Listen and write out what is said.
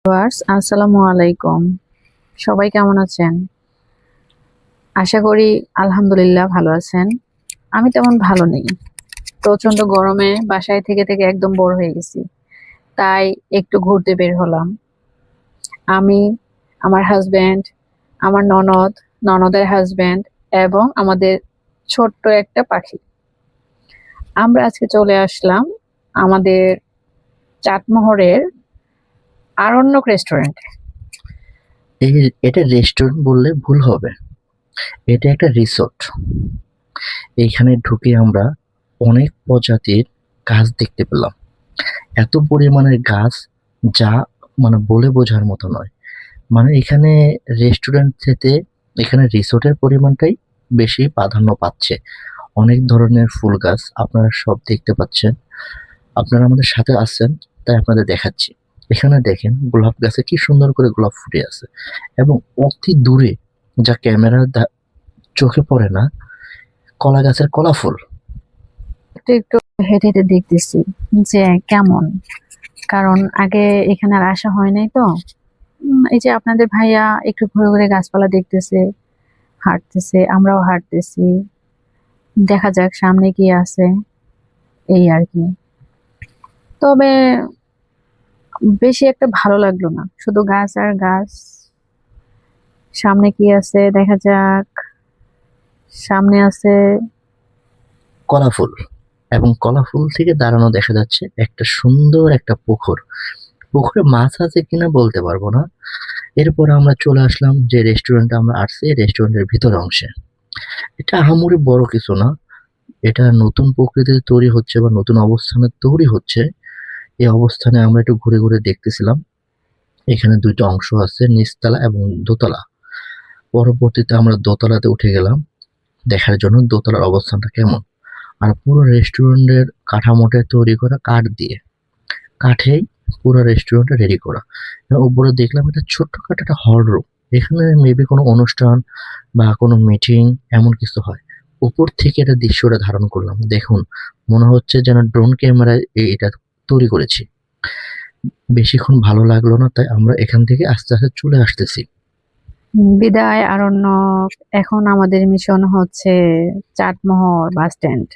Viewers আসসালামু আলাইকুম। সবাই কেমন আছেন? আশা করি আলহামদুলিল্লাহ ভালো আছেন। আমি তেমন ভালো নেই। প্রচন্ড গরমে বাসায় থেকে থেকে একদম বোর হয়ে গেছি। তাই একটু ঘুরতে বের হলাম। আমি, আমার হাজবেন্ড, আমার ননদ, ননদের হাজবেন্ড এবং আমাদের ছোট্ট একটা পাখি। আমরা আজকে চলে আসলাম আমাদের চাটমোহরের আরণ্যক রেস্টুরেন্টে। এই এটা রেস্টুরেন্ট বললে ভুল হবে। এটা একটা রিসোর্ট। এইখানে ঢুকে আমরা অনেক প্রজাতির গাছ দেখতে পেলাম। এত পরিমাণের গাছ যা বলে বোঝার মতো নয়। এখানে রেস্টুরেন্ট থেকে এখানে রিসোর্টের পরিমাণটাই বেশি প্রাধান্য পাচ্ছে। অনেক ধরনের ফুল গাছ আপনারা সব দেখতে পাচ্ছেন। আপনারা আমাদের সাথে আছেন তাই আপনাদের দেখাচ্ছি। এখানে দেখেন গোলাপ গাছে কি সুন্দর করে গোলাপ ফুটে আছে এবং অতি দূরে যা ক্যামেরার চোখে পড়ে না, কলা গাছের কলা ফুল। একটু একটু হেঁটে হেঁটে দেখতেছি যে কেমন, কারণ আগে এখানে আর আসা হয় নাই তো। এই যে আপনাদের ভাইয়া একটু ঘুরে ঘুরে গাছপালা দেখতেছে, হাঁটতেছে, আমরাও হাঁটতেছি। দেখা যাক সামনে কি আছে, এই আর কি। তবে বেশি একটা ভালো লাগলো না, শুধু গাছ আর গাছ। সামনে কি আছে দেখা যাক। সামনে আছে কলা ফুল এবং কলা ফুল থেকে দাঁড়ানো দেখা যাচ্ছে একটা সুন্দর একটা পুকুর। পুকুরে মাছ আছে কিনা বলতে পারবো না। এরপর আমরা চলে আসলাম যে রেস্টুরেন্টে আমরা আসছি, রেস্টুরেন্টের ভিতর অংশে। এটা আহামরি বড় কিছু না। এটা নতুন প্রকৃতিতে তৈরি হচ্ছে বা নতুন অবস্থানে তৈরি হচ্ছে। এই অবস্থানে আমরা একটু ঘুরে ঘুরে দেখতেছিলাম। এখানে দুইটা অংশ আছে, নিচতলা এবং দোতলা। পরবর্তীতে আমরা দোতলাতে উঠে গেলাম দেখার জন্য দোতলার অবস্থানটা কেমন। আর পুরো রেস্টুরেন্টের কাঠামোটা তৈরি করা কাঠ দিয়ে, কাঠেই পুরো রেস্টুরেন্টটা রেডি করা। উপরে দেখলাম একটা ছোট্টখাটো একটা হল রুম। এখানে মেবি কোনো অনুষ্ঠান বা কোনো মিটিং এমন কিছু হয়। উপর থেকে এটা দৃশ্যটা ধারণ করলাম। দেখুন, মনে হচ্ছে যেন ড্রোন ক্যামেরায় এটা তৈরি করেছি। বেশিক্ষণ ভালো লাগলো না, তাই আমরা এখান থেকে আস্তে আস্তে চলে আসতেছি। বিদায় আরণ্যক। এখন আমাদের মিশন হচ্ছে চাটমোহর বাস স্ট্যান্ড।